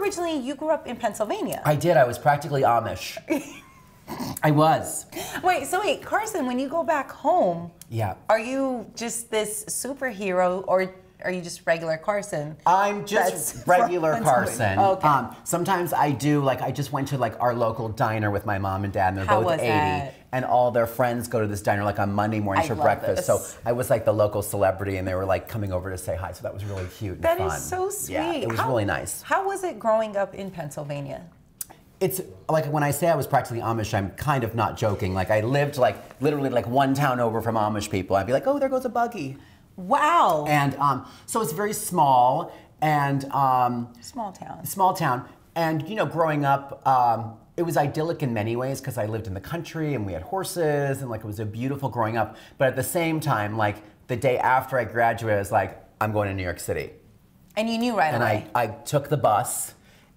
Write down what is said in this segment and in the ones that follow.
originally, you grew up in Pennsylvania. I did. I was practically Amish. I was. Wait, Carson, when you go back home, yeah, are you just this superhero, or are you just regular Carson? I'm just regular Carson. Okay. Sometimes I do, like, I just went to like our local diner with my mom and dad, and they're How both was 80, that? and all their friends go to this diner like on Monday mornings for breakfast. this. So I was like the local celebrity, and they were like coming over to say hi. So that was really cute and That fun. is so sweet. Yeah, it was really nice. How was it growing up in Pennsylvania? It's like when I say I was practically Amish, I'm kind of not joking. Like I lived like literally like one town over from Amish people. I'd be like, oh, there goes a buggy. Wow. And so it's very small and small town. Small town. And you know, growing up, it was idyllic in many ways because I lived in the country and we had horses and like it was a beautiful growing up. But at the same time, like the day after I graduated, I was like, I'm going to New York City. And you knew right away. And I took the bus.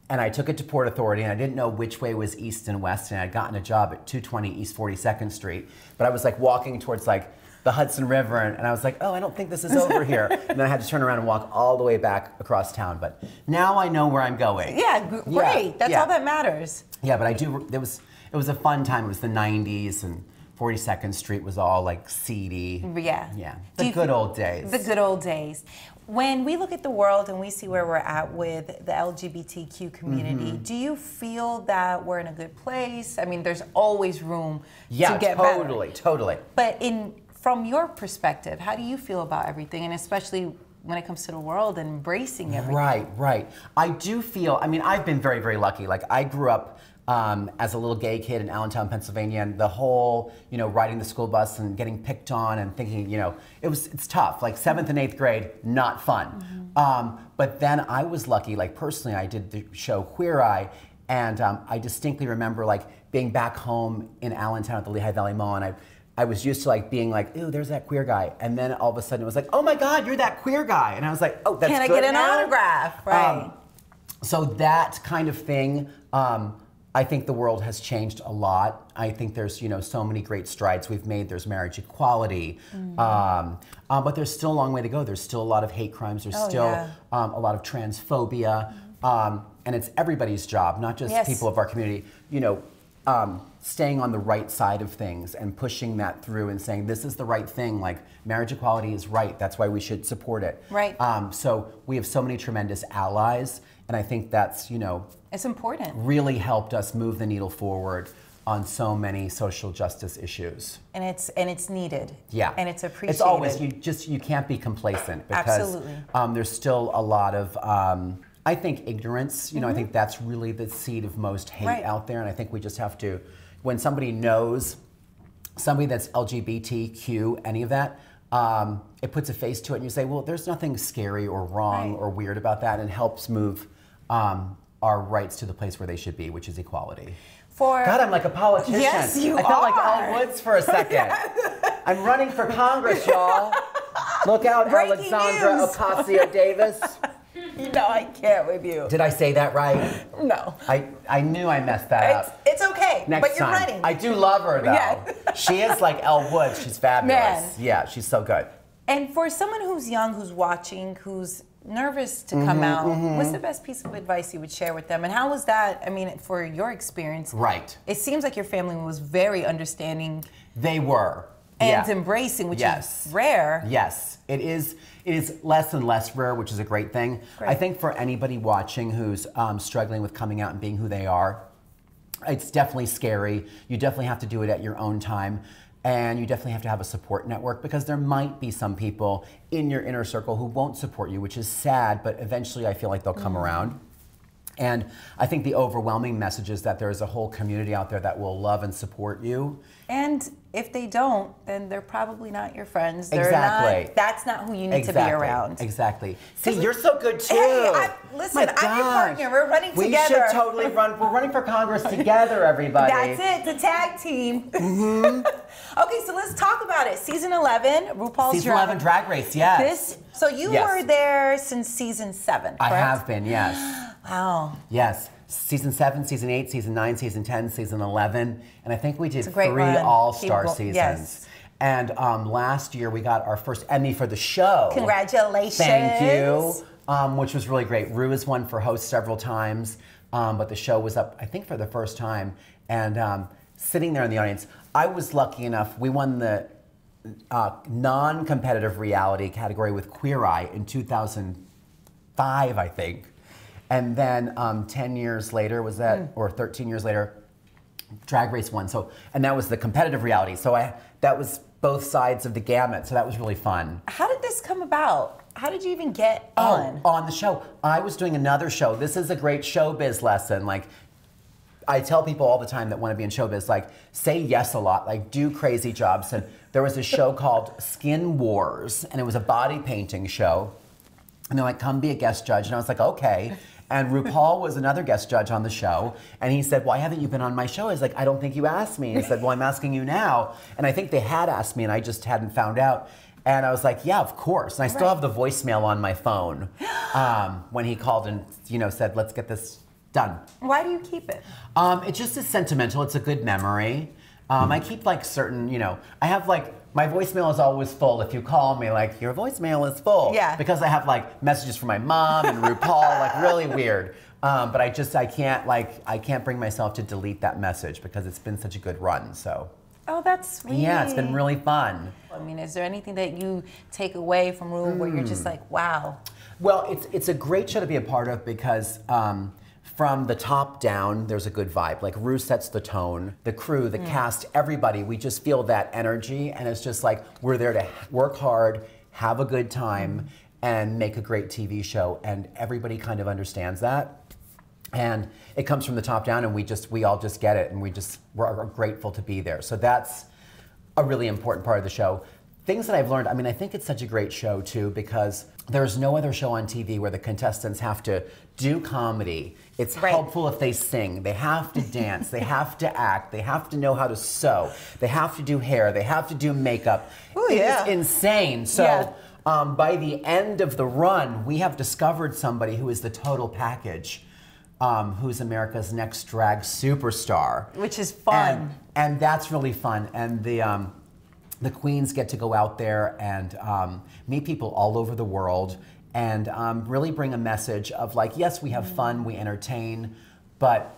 And I took it to Port Authority, and I didn't know which way was east and west, and I'd gotten a job at 220 East 42nd Street. But I was like walking towards like the Hudson River, and I was like, oh, I don't think this is over here. And then I had to turn around and walk all the way back across town. But now I know where I'm going. Yeah, great. That's all that matters. Yeah, but it was a fun time. It was the 90s, and 42nd Street was all like seedy. Yeah. Yeah, the good old days. The good old days. When we look at the world and we see where we're at with the LGBTQ community, do you feel that we're in a good place? I mean, there's always room to get better. Yeah, totally. But from your perspective, how do you feel about everything, and especially when it comes to the world and embracing everything? Right. I do feel, I mean, I've been very, very lucky. Like, I grew up as a little gay kid in Allentown, Pennsylvania, and the whole, you know, riding the school bus and getting picked on and thinking, you know, it's tough. Like 7th and 8th grade, not fun. But then I was lucky, like personally, I did the show Queer Eye, and I distinctly remember like being back home in Allentown at the Lehigh Valley Mall, and I was used to like being like, ew, there's that queer guy. And then all of a sudden it was like, oh my God, you're that queer guy. And I was like, oh, that's good. Can I get an autograph? Right. So that kind of thing, I think the world has changed a lot. I think there's, you know, so many great strides we've made. There's marriage equality, but there's still a long way to go. There's still a lot of hate crimes. There's still a lot of transphobia, and it's everybody's job, not just people of our community. You know, staying on the right side of things and pushing that through and saying this is the right thing. Like marriage equality is right. That's why we should support it. Right. So we have so many tremendous allies, and I think that's, you know, it's important. Really helped us move the needle forward on so many social justice issues. And it's needed. Yeah. And it's appreciated. It's always, you can't be complacent because there's still a lot of, I think, ignorance. You know, I think that's really the seed of most hate out there. And I think we just have to, when somebody knows, somebody that's LGBTQ, any of that, it puts a face to it and you say, well, there's nothing scary or wrong or weird about that, and helps move our rights to the place where they should be, which is equality. God, I'm like a politician. Yes, you I felt are. like Elle Woods for a second. I'm running for Congress, y'all. Look out, Breaking Alexandra news. Ocasio-Davis. You know I can't with you. Did I say that right? No. I knew I messed that up. It's okay. Next but you're time. running. I do love her though. Yeah. She is like Elle Woods. She's fabulous. Man. Yeah, she's so good. And for someone who's young, who's watching, who's nervous to come out, what's the best piece of advice you would share with them? And how was that, I mean, for your experience? Right. It seems like your family was very understanding. They were. And embracing, which is rare. Yes, it is less and less rare, which is a great thing. Great. I think for anybody watching who's struggling with coming out and being who they are, it's definitely scary. You definitely have to do it at your own time. And you definitely have to have a support network, because there might be some people in your inner circle who won't support you, which is sad, but eventually I feel like they'll come around. And I think the overwhelming message is that there is a whole community out there that will love and support you. And if they don't, then they're probably not your friends. They're Exactly. not, that's not who you need to be around. Exactly. See, you're so good too. Hey, listen, I'm your partner. We're running together. We should totally run. We're running for Congress together, everybody. That's it, the tag team. Okay, so let's talk about it. Season 11, RuPaul's Season 11 Drag Race, yes. So you were there since season 7, correct? I have been, yes. Wow. Yes. Season 7, Season 8, Season 9, Season 10, Season 11. And I think we did 3 all-star seasons. Yes. And last year we got our first Emmy for the show. Congratulations. Thank you. which was really great. Rue has won for host several times, but the show was up, I think, for the first time. And sitting there in the audience, I was lucky enough, we won the non-competitive reality category with Queer Eye in 2005, I think. And then 10 years later, was that, or 13 years later, Drag Race won. So, and that was the competitive reality. So that was both sides of the gamut. So that was really fun. How did this come about? How did you even get on? On the show. I was doing another show. This is a great showbiz lesson. Like, I tell people all the time that want to be in showbiz, like, say yes a lot, like, do crazy jobs. And there was a show called Skin Wars, and it was a body painting show. And they're like, come be a guest judge. And I was like, okay. And RuPaul was another guest judge on the show. And he said, why haven't you been on my show? I was like, I don't think you asked me. He said, well, I'm asking you now. And I think they had asked me, and I just hadn't found out. And I was like, yeah, of course. And I still have the voicemail on my phone when he called and said, let's get this done. Why do you keep it? It just is sentimental. It's a good memory. I keep like certain, I have like, my voicemail is always full. If you call me, like, your voicemail is full. Yeah. Because I have like messages from my mom and RuPaul, like really weird. But I can't bring myself to delete that message because it's been such a good run, so. Oh, that's sweet. Yeah, it's been really fun. I mean, is there anything that you take away from Rue where you're just like, wow? Well, it's a great show to be a part of because from the top down, there's a good vibe. Like, Rue sets the tone, the crew, the cast, everybody, we just feel that energy, and it's just like, we're there to work hard, have a good time, and make a great TV show, and everybody kind of understands that. And it comes from the top down, and we all just get it, and we're grateful to be there. So that's a really important part of the show. Things that I've learned, I mean, I think it's such a great show too, because there's no other show on TV where the contestants have to do comedy. It's helpful if they sing, they have to dance, they have to act, they have to know how to sew, they have to do hair, they have to do makeup. Ooh, yeah. It's insane. So by the end of the run, we have discovered somebody who is the total package. Who's America's Next Drag Superstar. Which is fun. And that's really fun. And the queens get to go out there and meet people all over the world and really bring a message of like, yes, we have fun, we entertain, but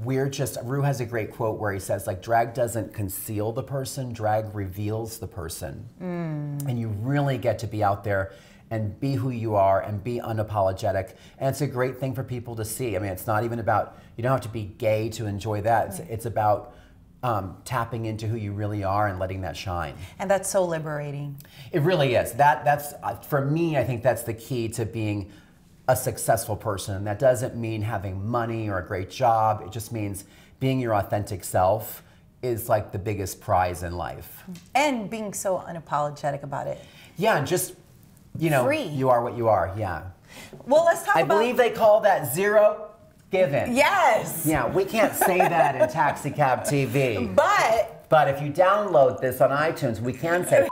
Rue has a great quote where he says, like, drag doesn't conceal the person, drag reveals the person. And you really get to be out there and be who you are and be unapologetic. And it's a great thing for people to see. I mean, it's not even about, you don't have to be gay to enjoy that. It's about tapping into who you really are and letting that shine. And that's so liberating. It really is. That's for me, I think that's the key to being a successful person. That doesn't mean having money or a great job. It just means being your authentic self is like the biggest prize in life. And being so unapologetic about it. Yeah, and just, free. You are what you are, yeah. Well, let's talk about... I believe they call that zero given. Yes. Yeah, we can't say that in Taxi Cab TV. But if you download this on iTunes, we can say